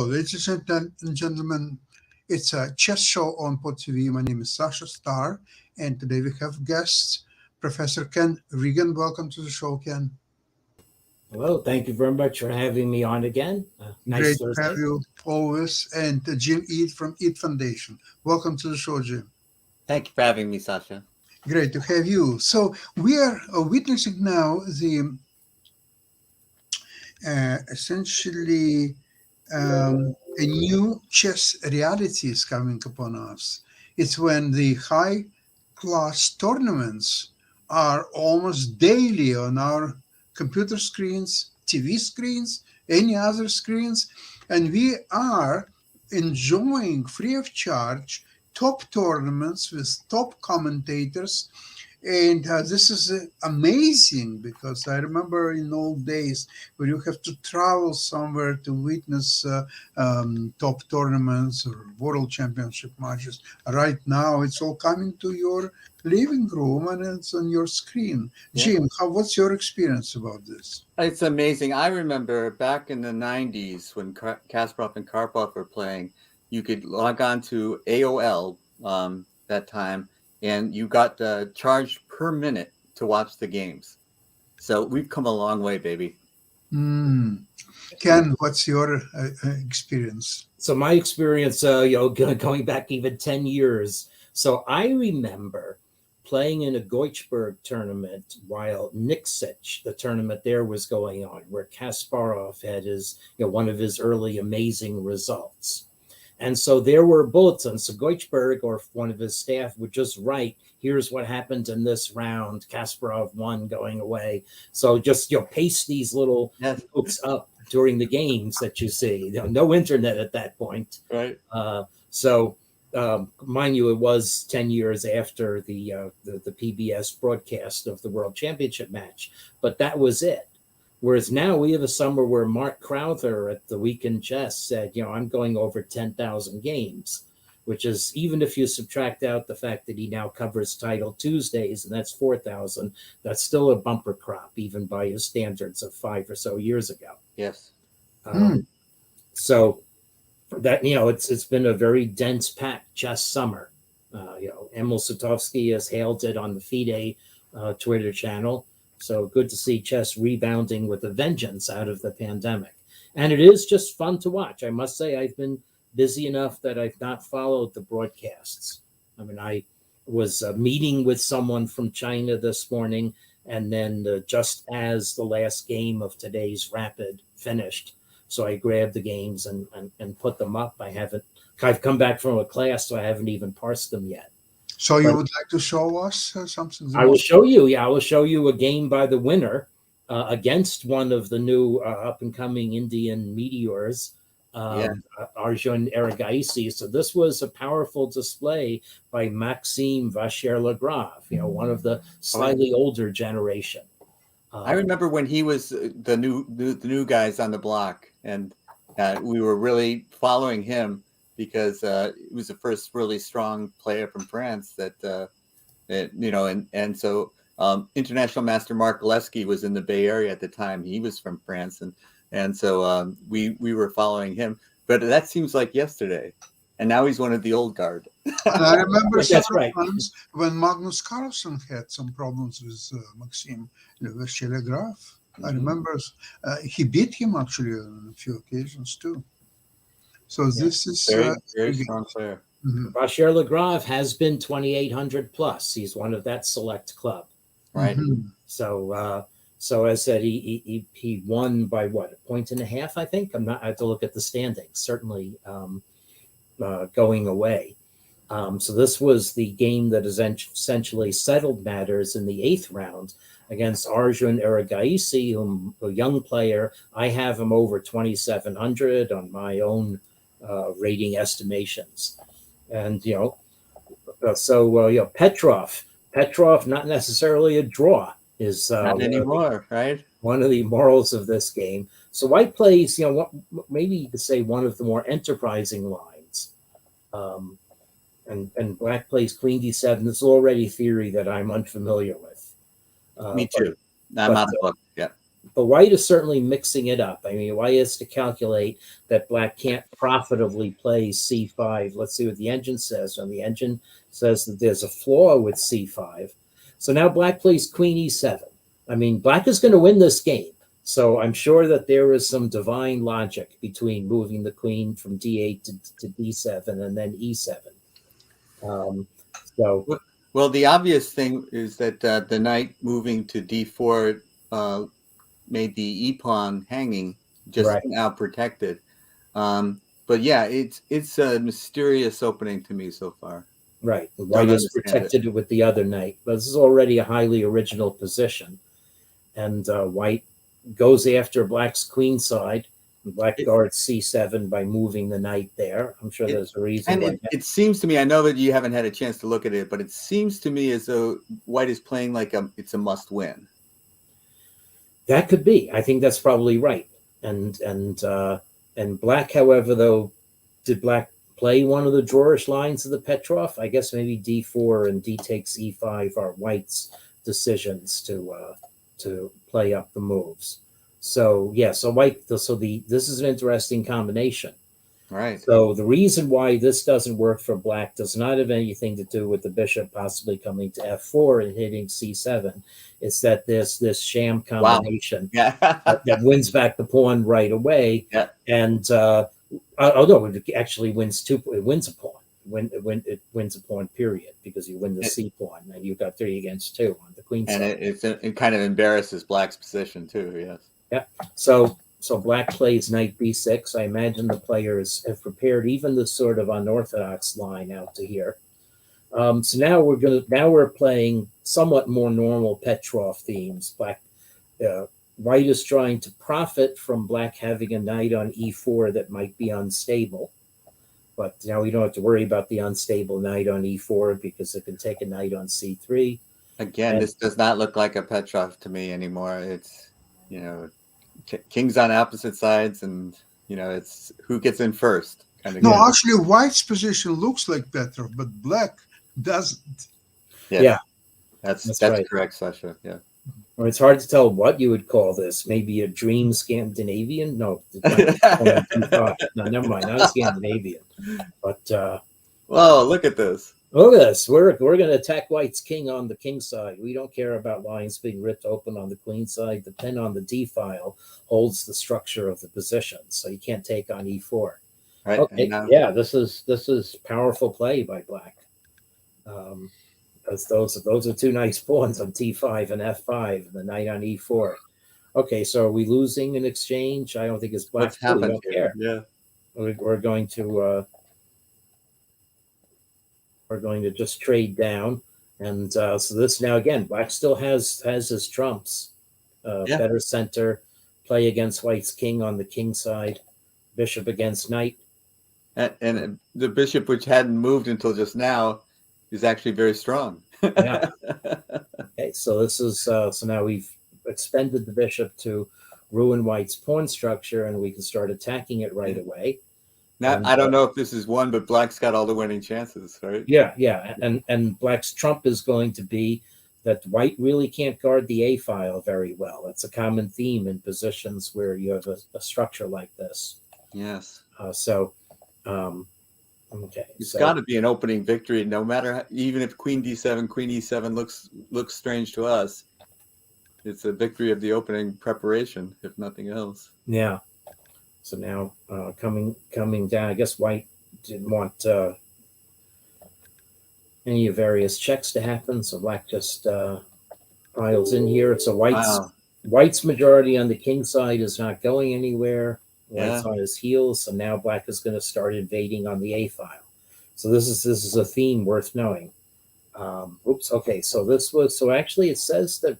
Ladies and gentlemen, it's a chess show on Pod TV. My name is Sasha Starr, and today we have guests, Professor Ken Regan. Welcome to the show, Ken. Hello, thank you very much for having me on again. Nice Great to have Thursday. you always. And Jim Ead from Ead Foundation. Welcome to the show, Jim. Thank you for having me, Sasha. Great to have you. So we are witnessing now the essentially a new chess reality is coming upon us. It's when the high class tournaments are almost daily on our computer screens, TV screens, any other screens, and we are enjoying free of charge top tournaments with top commentators, and this is amazing because I remember in old days when you have to travel somewhere to witness top tournaments or world championship matches. Right now, it's all coming to your living room and it's on your screen. Yeah. Jim, what's your experience about this? It's amazing. I remember back in the 90s when Kasparov and Karpov were playing, you could log on to AOL that time, and you got charged per minute to watch the games. So we've come a long way, baby. Ken, what's your experience? So my experience, going back even 10 years. So I remember playing in a Goichberg tournament while Nixich, the tournament there, was going on, where Kasparov had his, one of his early amazing results. And so there were bulletins. So Goichberg or one of his staff would just write, here's what happened in this round. Kasparov won going away. So just, paste these little notes up during the games that you see. No internet at that point. Right. Mind you, it was 10 years after the PBS broadcast of the World Championship match, but that was it. Whereas now we have a summer where Mark Crowther at the Weekend Chess said, I'm going over 10,000 games, which is, even if you subtract out the fact that he now covers Title Tuesdays, and that's 4,000, that's still a bumper crop, even by his standards of 5 or so years ago. Yes. So that, it's been a very dense packed chess summer. Emil Sutovsky has hailed it on the FIDE Twitter channel. So good to see chess rebounding with a vengeance out of the pandemic. And it is just fun to watch. I must say, I've been busy enough that I've not followed the broadcasts. I mean, I was meeting with someone from China this morning, and then just as the last game of today's Rapid finished, so I grabbed the games and put them up. I've come back from a class, so I haven't even parsed them yet. So you would like to show us something? I will show you. Yeah, I will show you a game by the winner against one of the new up-and-coming Indian meteors, Arjun Erigaisi. So this was a powerful display by Maxime Vachier-Lagrave, one of the slightly older generation. I remember when he was the new guys on the block, and we were really following him, because he was the first really strong player from France that International Master Mark Gillespie was in the Bay Area at the time. He was from France, and so we were following him. But that seems like yesterday, and now he's one of the old guard. And I remember several times when Magnus Carlsen had some problems with Maxime Vachier-Lagrave. I remember he beat him actually on a few occasions too. So this is very strong player. Vachier-Lagrave has been 2,800 plus. He's one of that select club, right? So as I said, he won by what, 1.5 points, I think. I have to look at the standings. Certainly going away. So this was the game that essentially settled matters in the 8th round against Arjun Erigaisi, a young player. I have him over 2,700 on my own rating estimations. And, Petrov, not necessarily a draw, is not anymore, right? One of the morals of this game. So White plays, maybe you could say one of the more enterprising lines. And Black plays Queen D7. This is already theory that I'm unfamiliar with. Me too. I'm out of the book. Yeah. but white is certainly mixing it up. I mean, white has to calculate that black can't profitably play c5. Let's see what the engine says. And the engine says that there's a flaw with c5. So now black plays queen e7. I mean, black is going to win this game. So I'm sure that there is some divine logic between moving the queen from d8 to d7 and then e7. Well, the obvious thing is that the knight moving to d4 made the e-pawn hanging just Right. now protected. But yeah, it's a mysterious opening to me so far. Right. Don't White is understand protected with the other knight. But this is already a highly original position. And white goes after black's queen side. Black guards c7 by moving the knight there. I'm sure there's a reason. And it seems to me, I know that you haven't had a chance to look at it, but it seems to me as though white is playing like it's a must win. That could be. I think that's probably right. And black, however, though, did black play one of the drawerish lines of the Petrov? I guess maybe d4 and d takes e5 are white's decisions to play up the moves. So yeah, so white. This is an interesting combination. Right. So the reason why this doesn't work for black does not have anything to do with the bishop possibly coming to f4 and hitting c7. It's that there's this sham combination that wins back the pawn right away. Yeah. And although it actually wins a pawn. It wins a pawn, period, because you win the c pawn and you've got 3 against 2 on the queen side. And it kind of embarrasses black's position too. Yes. Yeah. So black plays knight b6. I imagine the players have prepared even the sort of unorthodox line out to here. So now we're playing somewhat more normal Petrov themes. White is trying to profit from black having a knight on e4 that might be unstable. But now we don't have to worry about the unstable knight on e4 because it can take a knight on c3. Again, this does not look like a Petrov to me anymore. It's, kings on opposite sides, and it's who gets in first kind of. No, game. actually, white's position looks like Petrov, but black doesn't. Yeah. That's right. correct, Sasha. Yeah. Or it's hard to tell what you would call this. Maybe a dream Scandinavian? No, no, never mind. Not a Scandinavian. But Whoa, look at this. look at this. We're going to attack white's king on the king side. We don't care about lines being ripped open on the queen side. The pin on the d file holds the structure of the position, so you can't take on e4. Right. Okay. Yeah, this is powerful play by black. Because those are 2 nice pawns on t5 and f5, and the knight on e4. Okay, so are we losing an exchange? I don't think it's black. What's happened here? Yeah. We're going to just trade down, and so this now again, black still has his trumps. Better center, play against white's king on the king side, bishop against knight. And the bishop, which hadn't moved until just now, is actually very strong. Yeah. Okay, so this is so now we've expended the bishop to ruin white's pawn structure, and we can start attacking it right away. Now, I don't know if this is one, but black's got all the winning chances, right? Yeah, and black's trump is going to be that white really can't guard the a file very well. It's a common theme in positions where you have a structure like this. Yes. Okay, It's got to be an opening victory, no matter even if queen d7, queen e7 looks strange to us. It's a victory of the opening preparation, if nothing else. Yeah. So now coming down, I guess white didn't want any of various checks to happen, so black just piles in here. So white's majority on the king side is not going anywhere. White's on his heels, so now black is going to start invading on the a file. So this is a theme worth knowing. Okay. So actually it says that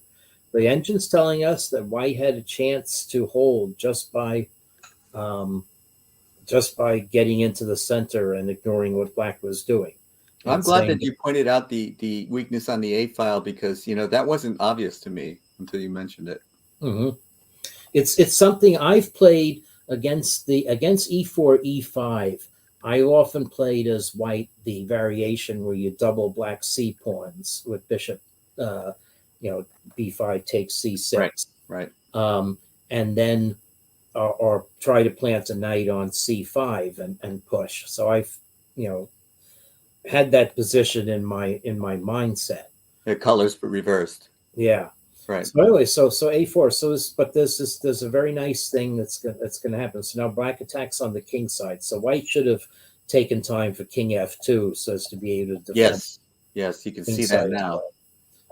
the engine's telling us that white had a chance to hold just by getting into the center and ignoring what black was doing. I'm glad that you pointed out the weakness on the a file, because that wasn't obvious to me until you mentioned it. Mm-hmm. It's something I've played against e4, e5. I often played as white the variation where you double black c pawns with bishop, b5 takes c6. Right. and then or try to plant a knight on c5 and push. So I've had that position in my mindset. The colors reversed. Yeah. Right. So anyway, so a4. So there's a very nice thing that's going to happen. So now black attacks on the king side. So white should have taken time for king f2 so as to be able to defend. Yes, you can king see side that as now. well.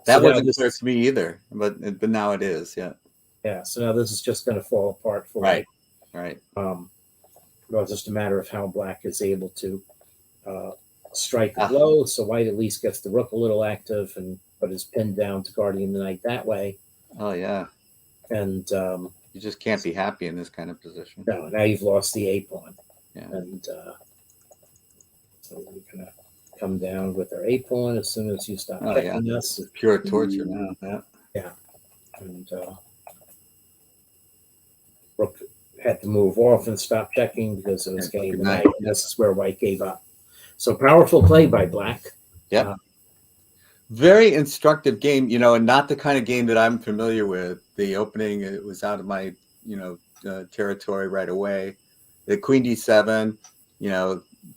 That So now wasn't this clear is- to me either, but now it is. Yeah. Yeah. So now this is just going to fall apart for Right. white. Right. Well, just a matter of how black is able to strike a blow. So white at least gets the rook a little active but is pinned down to guardian the knight that way. Oh yeah. And You just can't be happy in this kind of position. no, now you've lost the a pawn. Yeah. And so we're gonna come down with our a pawn as soon as you stop Oh, checking us. It's pure torture now. Yeah. And rook had to move off and stop checking because it was Yeah, getting good the night. knight. And this is where white gave up. So powerful play by black. Yep. Very instructive game, and not the kind of game that I'm familiar with. The opening, it was out of my, territory right away. The queen d7,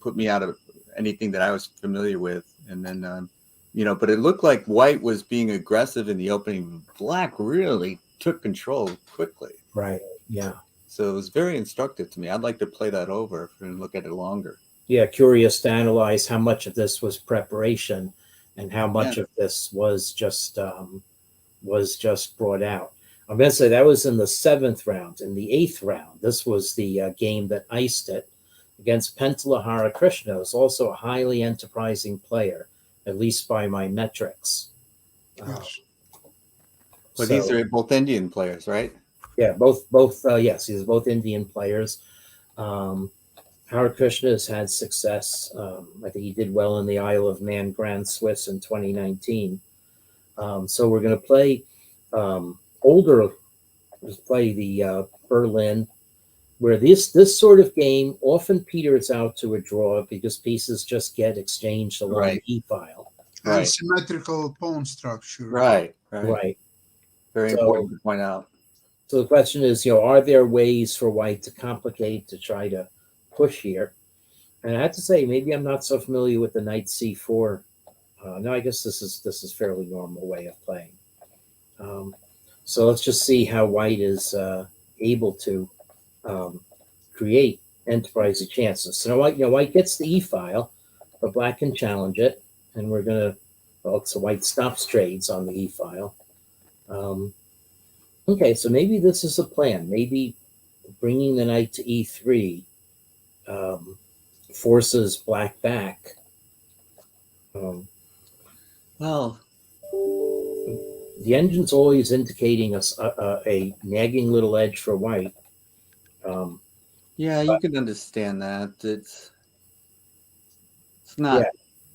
put me out of anything that I was familiar with. And then, but it looked like white was being aggressive in the opening. Black really took control quickly. Right. Yeah. So it was very instructive to me. I'd like to play that over and look at it longer. Yeah. Curious to analyze how much of this was preparation and how much of this was just brought out. I'm going to say that was in the 7th round. In the 8th round, this was the game that iced it against Pentala Harakrishna, who's also a highly enterprising player, at least by my metrics. Yes. But these are both Indian players, right? Yeah, both. Yes, these are both Indian players. Harakrishna has had success. I think he did well in the Isle of Man Grand Swiss in 2019. So we're going to play play the Berlin, where this sort of game often peters out to a draw because pieces just get exchanged along the e-file. Right. Symmetrical pawn structure. Right. Very important to point out. So the question is, are there ways for white to complicate, to try to push here? And I have to say, maybe I'm not so familiar with the knight c4. No, I guess this is fairly normal way of playing. So let's just see how white is able to create enterprising chances. So white gets the e-file, but black can challenge it, and we're gonna. So white stops trades on the e-file. Okay, so maybe this is a plan. Maybe bringing the knight to e3 forces black back. Well, the engine's always indicating a nagging little edge for white. you can understand that. It's not. Yeah.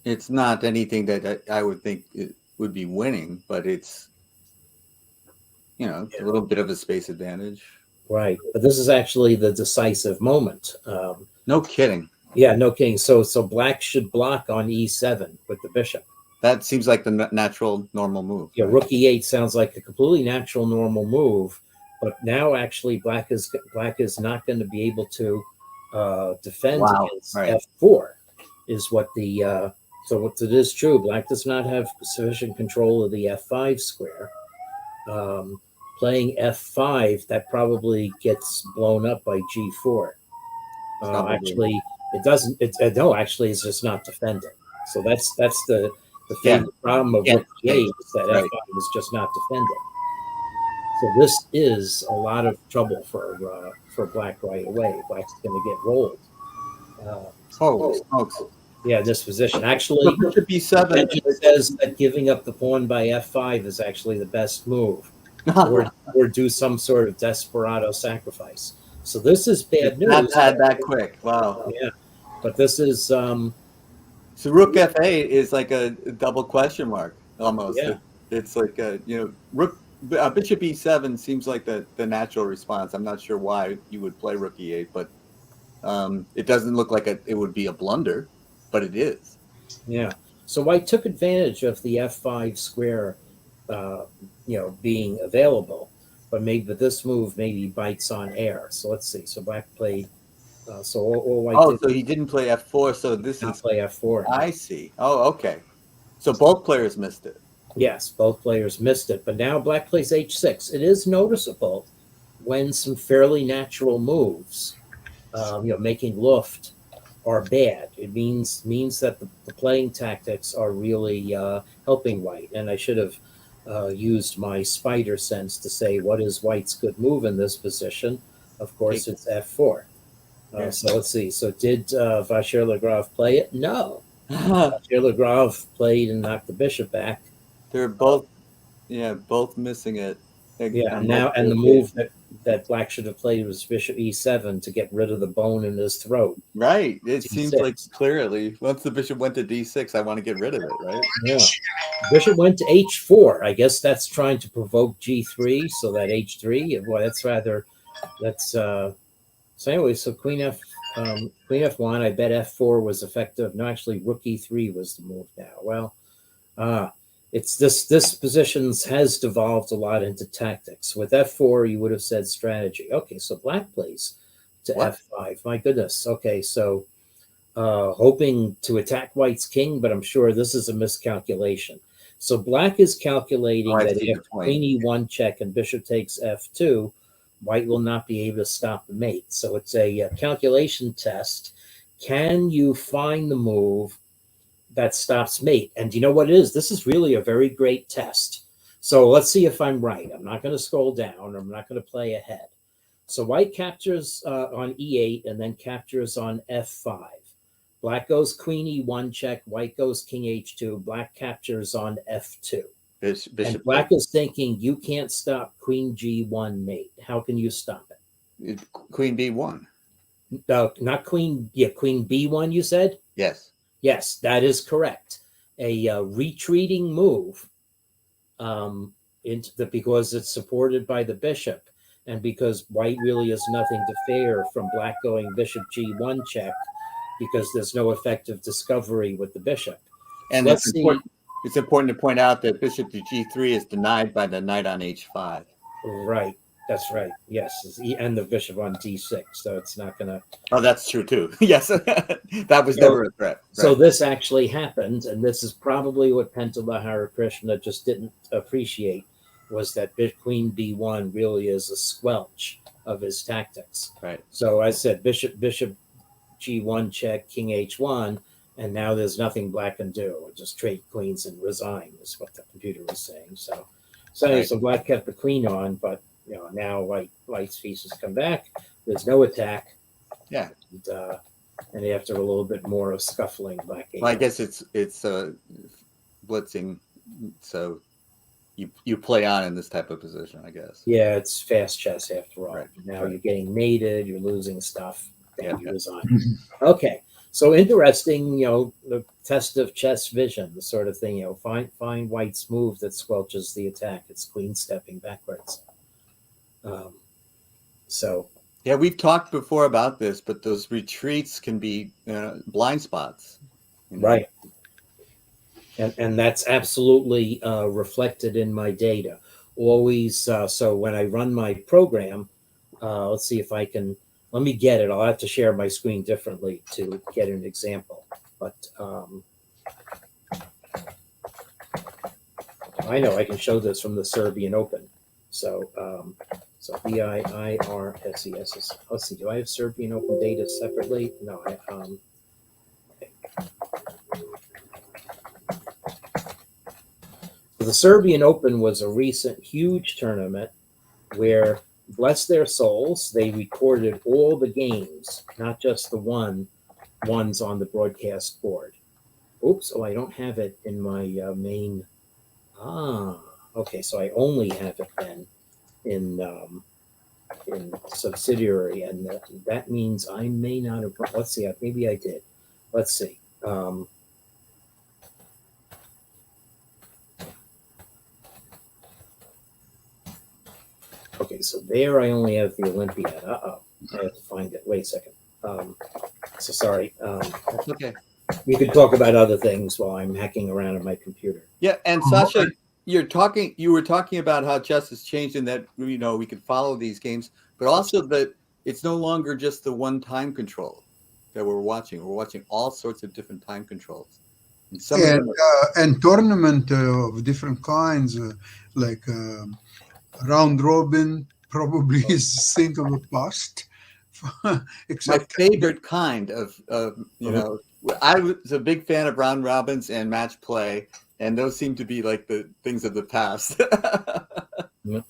It's not anything that I would think it would be winning, but it's a little bit of a space advantage. Right, but this is actually the decisive moment. No kidding. Yeah, no kidding. So black should block on e7 with the bishop. That seems like the natural, normal move. Yeah, rook e8 sounds like a completely natural, normal move, but now actually black is not going to be able to defend against f4. Is what the so what it is true. Black does not have sufficient control of the f5 square. Playing f5, that probably gets blown up by g4. Actually, it doesn't. No, actually, it's just not defending. So that's the favorite problem of rook e8 is that f5 is just not defending. So this is a lot of trouble for black right away. Black's going to get rolled. Smokes. Yeah, this position. Actually, bishop b7 Benjamin says that giving up the pawn by f5 is actually the best move, or do some sort of desperado sacrifice. So this is bad news. Not had that quick. Wow. Yeah, but this is so rook f8 is like a double question mark almost. Yeah. It's like rook bishop e7 seems like the natural response. I'm not sure why you would play rook e8, but it doesn't look like it would be a blunder, but it is. Yeah. So white took advantage of the f5 square, being available. but maybe this move maybe bites on air. So let's see. So black played. So all white Oh, did so he didn't play F4. So this not is, play F4. I see. Oh, okay. So both players missed it. Yes, both players missed it. But now black plays H6. It is noticeable when some fairly natural moves, making luft, are bad. It means that the playing tactics are really helping white. And I should have used my spider sense to say what is white's good move in this position. Of course, it's F4. Yeah. So let's see. So did Vachier-Lagrave play it? No. Vachier-Lagrave played and knocked the bishop back. They're both, both missing it. Yeah, and the move that black should have played was bishop E7 to get rid of the bone in his throat. Right. It seems D6. like clearly once the bishop went to D6, I want to get rid of it, right? Yeah. Bishop went to H4. I guess that's trying to provoke G3, so that H3. Boy, so anyway, so Queen F1. I bet F4 was effective. No, actually, Rook E3 was the move now. Well, it's this positions has devolved a lot into tactics. With F4, you would have said strategy. Okay, so black plays to F5. My goodness. Okay, so hoping to attack white's king, but I'm sure this is a miscalculation. So black is calculating that if queen E1 check and bishop takes F2, white will not be able to stop the mate. So it's a calculation test. Can you find the move that stops mate? And you know what it is? This is really a very great test. So let's see if I'm right. I'm not going to scroll down. I'm not going to play ahead. So white captures on E8 and then captures on F5. Black goes queen E1 check. White goes king H2. Black captures on F2. Bishop and black is thinking, you can't stop queen G1 mate. How can you stop it? Queen B1. No, not queen. Yeah, queen B1, you said? Yes. Yes, that is correct. A retreating move because it's supported by the bishop and because white really has nothing to fear from black going bishop G1 check because there's no effective discovery with the bishop. And so it's important to point out that bishop to G3 is denied by the knight on H5. Right. That's right. Yes. And the bishop on D6. So it's not going to. Oh, that's true, too. Yes. That was never a threat. Right. So this actually happened. And this is probably what Pentala Harikrishna just didn't appreciate was that queen B1 really is a squelch of his tactics. Right. So I said bishop G1 check, king H1. And now there's nothing black can do. Just trade queens and resign is what the computer was saying. So black kept the queen on, but now white's pieces come back. There's no attack. Yeah. And after a little bit more of scuffling, black. Well, I guess it's blitzing. So you play on in this type of position, I guess. Yeah, it's fast chess after all. Right. Now you're getting mated, you're losing stuff. Then you resign. Okay. So interesting, the test of chess vision, the sort of thing, find white's move that squelches the attack. It's queen stepping backwards. Yeah, we've talked before about this, but those retreats can be blind spots. Right. And that's absolutely reflected in my data. Always. So when I run my program, let's see if I can. Let me get it. I'll have to share my screen differently to get an example. But I know I can show this from the Serbian Open. So VIIRSES. Let's see. Do I have Serbian Open data separately? No. Okay. So the Serbian Open was a recent huge tournament where, bless their souls, they recorded all the games, not just the ones on the broadcast board. Oops, I don't have it in my main. Okay, so I only have it then in subsidiary, and that means I may not have. Let's see, maybe I did. Let's see. Okay, so there I only have the Olympiad. I have to find it. Wait a second. So sorry. That's okay. You can talk about other things while I'm hacking around on my computer. Yeah, and Sasha, you were talking about how chess has changed in that, you know, we could follow these games, but also that it's no longer just the one time control that we're watching. We're watching all sorts of different time controls. And some of and them are, and tournament of different kinds, like round robin, probably is a thing of the past. my Except favorite kind of you Mhm. know, I was a big fan of round robins and match play, and those seem to be like the things of the past. Yeah.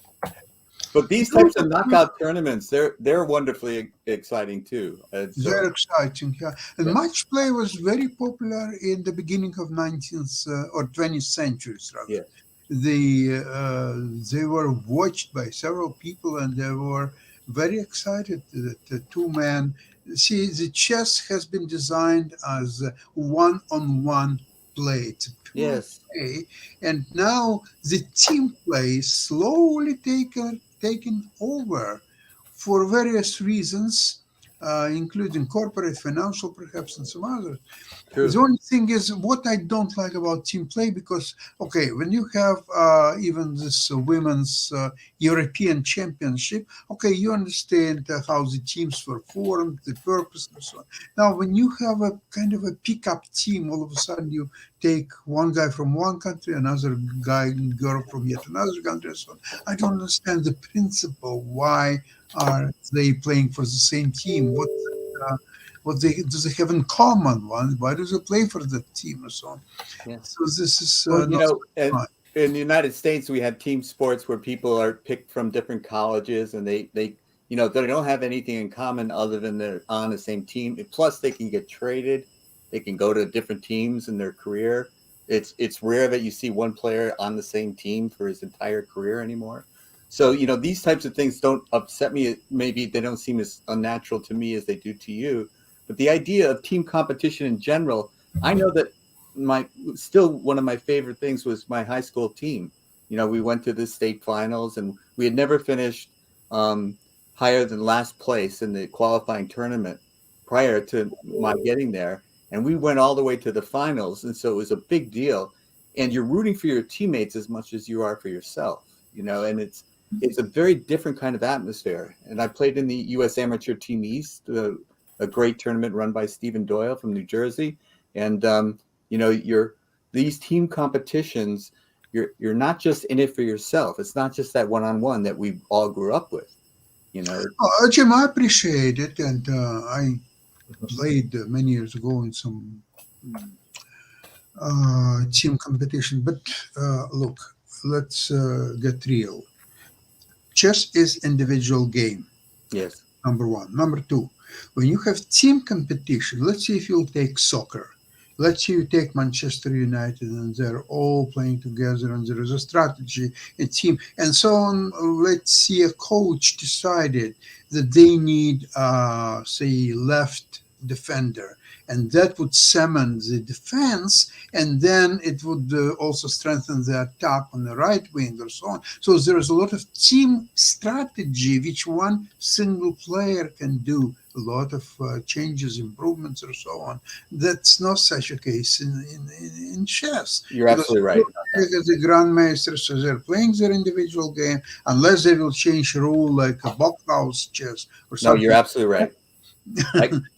But these types of knockout tournaments, they're wonderfully exciting too. And very so, exciting, yeah. And yeah. match play was very popular in the beginning of 19th or 20th centuries, rather. Yeah. They were watched by several people, and they were very excited that the two-man. See, the chess has been designed as a one-on-one play. It's a pure Yes. play, and now the team play is slowly taken over for various reasons, including corporate, financial, perhaps, and some others. The True. only thing is what I don't like about team play, because, okay, when you have even this women's European Championship, okay, you understand how the teams were formed, the purpose, and so on. Now, when you have a kind of a pickup team, all of a sudden you take one guy from one country, another guy and girl from yet another country, and so on. I don't understand the principle. Why are they playing for the same team? Uh, what they do they have in common? Why do they play for the team and so on? Yeah. So this is Well, you not know, and fine. in the United States, we have team sports where people are picked from different colleges, and they you know, they don't have anything in common other than they're on the same team. And plus, they can get traded. They can go to different teams in their career. It's rare that you see one player on the same team for his entire career anymore. So, you know, these types of things don't upset me. Maybe they don't seem as unnatural to me as they do to you. But the idea of team competition in general, I know that my still one of my favorite things was my high school team. You know, we went to the state finals, and we had never finished higher than last place in the qualifying tournament prior to my getting there. And we went all the way to the finals. And so it was a big deal. And you're rooting for your teammates as much as you are for yourself, you know, and it's a very different kind of atmosphere. And I played in the U.S. Amateur Team East, a great tournament run by Stephen Doyle from New Jersey. And, you know, these team competitions, you're not just in it for yourself. It's not just that one-on-one that we all grew up with, you know. Jim, I appreciate it, and I played many years ago in some team competition. But look, let's get real. Chess is individual game. Yes. Number one. Number two, when you have team competition, let's say if you'll take soccer, let's say you take Manchester United and they're all playing together and there is a strategy, a team, and so on. Let's see a coach decided that they need, say, left defender, and that would cement the defense, and then it would also strengthen the attack on the right wing or so on. So there is a lot of team strategy which one single player can do. A lot of changes, improvements, or so on. That's not such a case in chess. You're Because absolutely right. the grandmasters, so they're playing their individual game, unless they will change rule like a blockhouse chess or No, something. you're absolutely right.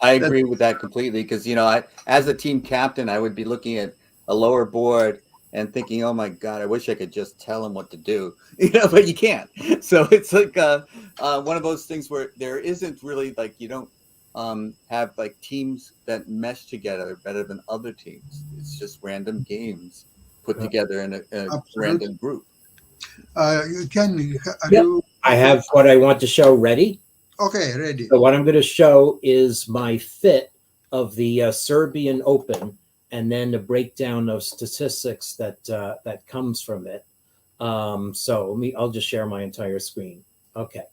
I That- agree with that completely, because, you know, as a team captain, I would be looking at a lower board and thinking, oh my God, I wish I could just tell him what to do, you know, but you can't. So it's like one of those things where there isn't really, like, you don't have like teams that mesh together better than other teams. It's just random games put Yeah. together in a Absolutely. random group. You can, are Yep. you I have what I want to show ready. okay? Ready? So what I'm going to show is my fit of the Serbian Open, and then a breakdown of statistics that comes from it. So I'll just share my entire screen. Okay.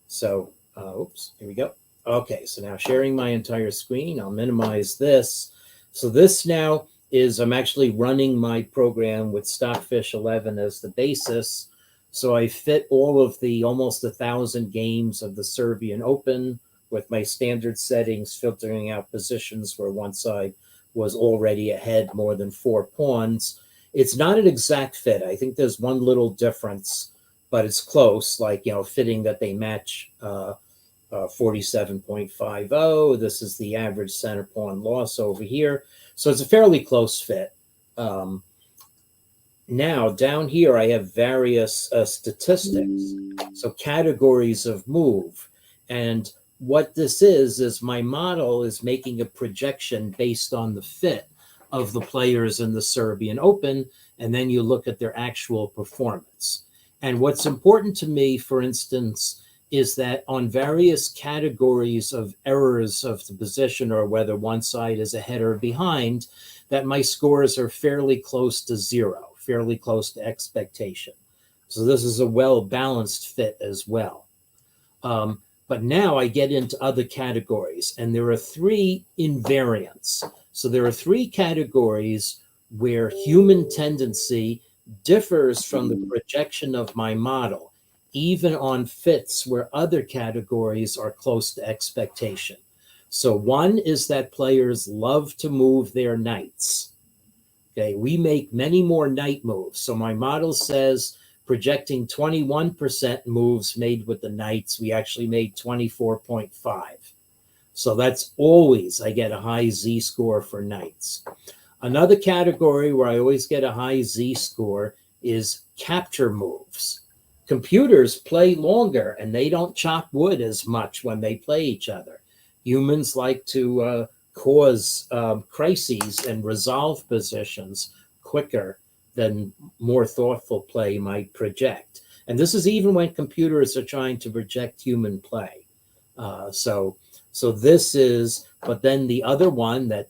So oops, here we go. Okay. So now sharing my entire screen, I'll minimize this. So this now is I'm actually running my program with Stockfish 11 as the basis. So I fit all of the almost 1,000 games of the Serbian Open with my standard settings, filtering out positions where one side was already ahead more than 4 pawns. It's not an exact fit. I think there's one little difference, but it's close. Like, fitting that they match 47.50. This is the average center pawn loss over here. So it's a fairly close fit. Now, down here, I have various statistics. So categories of move. And what this is my model is making a projection based on the fit of the players in the Serbian Open. And then you look at their actual performance. And what's important to me, for instance, is that on various categories of errors of the position, or whether one side is ahead or behind, that my scores are fairly close to zero, fairly close to expectation. So this is a well-balanced fit as well. But now I get into other categories, and there are three invariants. So there are three categories where human tendency differs from the projection of my model, even on fits where other categories are close to expectation. So one is that players love to move their knights. Okay, we make many more knight moves. So my model says projecting 21% moves made with the knights, we actually made 24.5. So that's always, I get a high Z score for knights. Another category where I always get a high Z score is capture moves. Computers play longer and they don't chop wood as much when they play each other. Humans like to cause crises and resolve positions quicker than more thoughtful play might project. And this is even when computers are trying to project human play. So this is, but then the other one that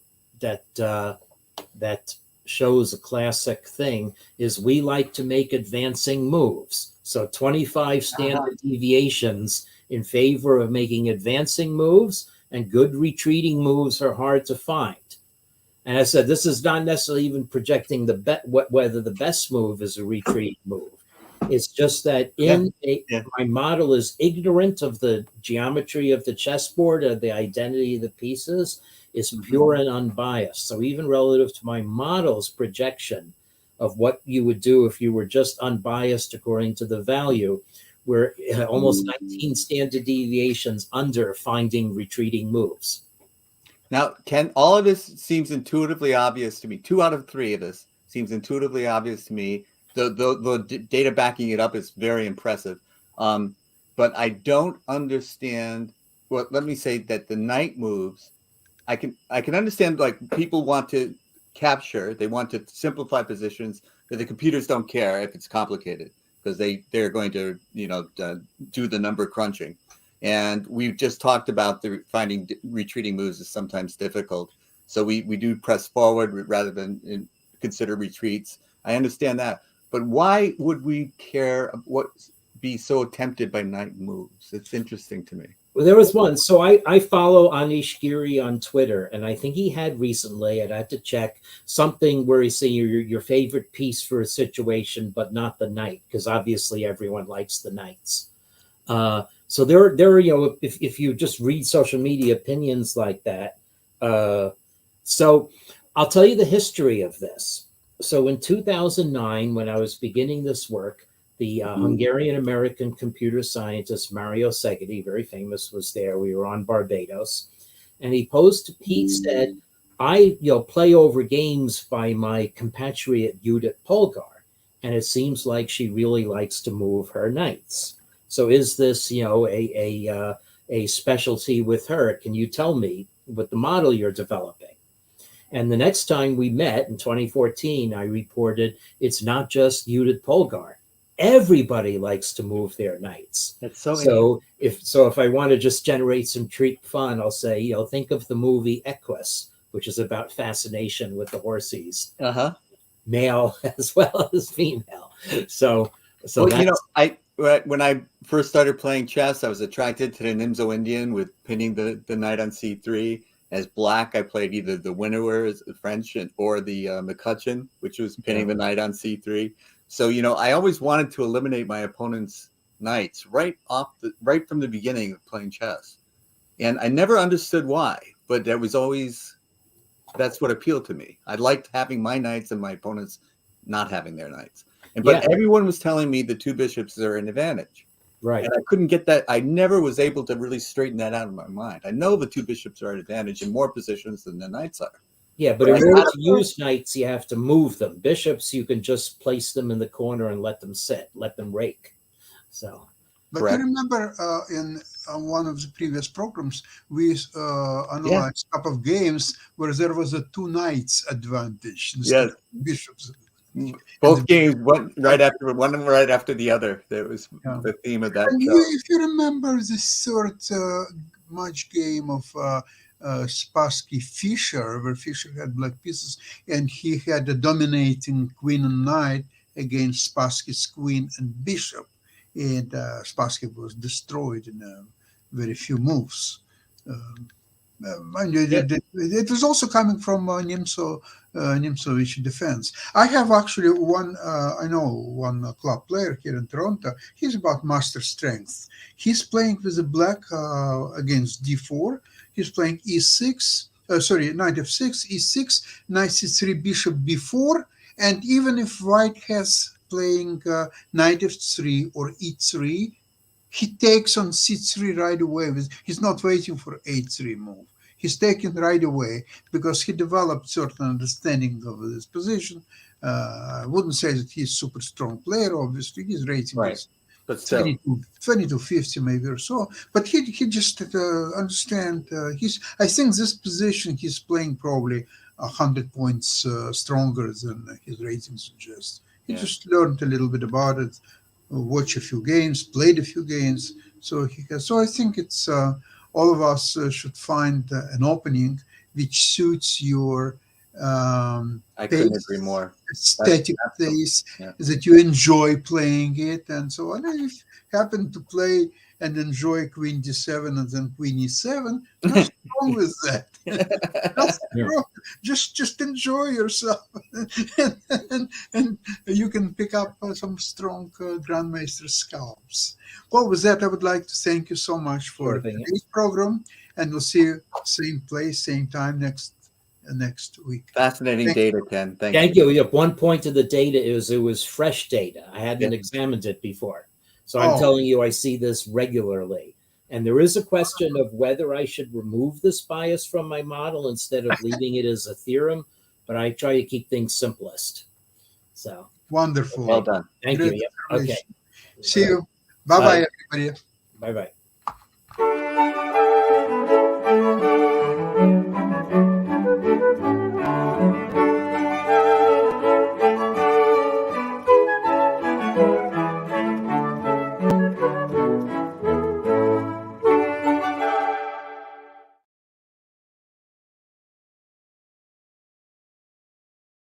shows a classic thing is we like to make advancing moves. So 25 standard deviations in favor of making advancing moves, and good retreating moves are hard to find. And I said, this is not necessarily even projecting whether the best move is a retreating move. It's just that my model is ignorant of the geometry of the chessboard or the identity of the pieces. Is pure and unbiased. So even relative to my model's projection of what you would do if you were just unbiased according to the value, we're almost 19 standard deviations under finding retreating moves. Now, Ken, all of this seems intuitively obvious to me. 2 out of 3 of this seems intuitively obvious to me. The data backing it up is very impressive. But I don't understand. Well, let me say that the knight moves, I can understand, like, people want to capture, they want to simplify positions, that the computers don't care if it's complicated because they're going to do the number crunching. And we've just talked about finding retreating moves is sometimes difficult. So we do press forward rather than consider retreats. I understand that. But why would we be so tempted by knight moves? It's interesting to me. Well, there was one. So I follow Anish Giri on Twitter, and I think he had recently, I'd have to check, something where he's saying your favorite piece for a situation, but not the knight, because obviously everyone likes the knights. So there are, if you just read social media opinions like that. So I'll tell you the history of this. So in 2009, when I was beginning this work, the Hungarian-American computer scientist Mario Szegedy, very famous, was there. We were on Barbados. And he said, I play over games by my compatriot Judith Polgar, and it seems like she really likes to move her knights. So is this, a specialty with her? Can you tell me what the model you're developing? And the next time we met in 2014, I reported it's not just Judith Polgar. Everybody likes to move their knights. That's so if I want to just generate some treat fun, I'll say, think of the movie Equus, which is about fascination with the horses, male as well as female. So well, when I first started playing chess, I was attracted to the Nimzo Indian with pinning the knight on c3. As black, I played either the Winawer, the French, or the McCutcheon, which was pinning the knight on c3. So, I always wanted to eliminate my opponent's knights right from the beginning of playing chess. And I never understood why, but that's what appealed to me. I liked having my knights and my opponent's not having their knights. But everyone was telling me the two bishops are an advantage. Right. And I couldn't get that. I never was able to really straighten that out of my mind. I know the two bishops are an advantage in more positions than the knights are. Yeah, but in order to use knights, you have to move them. Bishops, you can just place them in the corner and let them sit, let them rake. So, but correct. you remember in one of the previous programs, we analyzed a couple of games where there was a two knights advantage instead of bishops. Both games went right after the other. That was the theme of that show. If you remember the third match game of Spassky Fischer, where Fischer had black pieces, and he had a dominating queen and knight against Spassky's queen and bishop, and Spassky was destroyed in very few moves. It was also coming from Nimzowitsch defense. I have actually one club player here in Toronto. He's about master strength. He's playing with the black against d4. He's playing e6, knight f6, e6, knight c3, bishop b4. And even if white has playing knight f3 or e3, he takes on c3 right away. He's not waiting for a3 move. He's taking right away because he developed certain understanding of this position. I wouldn't say that he's a super strong player, obviously. His rating is but still 2250 maybe or so. But he just understand. I think this position he's playing probably 100 points stronger than his rating suggests. He just learned a little bit about it, watched a few games, played a few games. So I think it's all of us should find an opening which suits your I couldn't agree more. Aesthetic taste, that you enjoy playing it and so on. And if you happen to play and enjoy Queen d7 and then Queen e7, nothing wrong with that. Nothing wrong. Just enjoy yourself, and you can pick up some strong Grandmaster scalps. Well, with that, I would like to thank you so much for today's program, and we'll see you same place, same time next week. Fascinating data, Ken. Thank you. Yeah, one point of the data is it was fresh data. I hadn't examined it before. So I'm telling you, I see this regularly. And there is a question of whether I should remove this bias from my model instead of leaving it as a theorem, but I try to keep things simplest. So wonderful. Well done. Thank you. Yep. Okay. See you. Bye-bye, everybody. Bye-bye.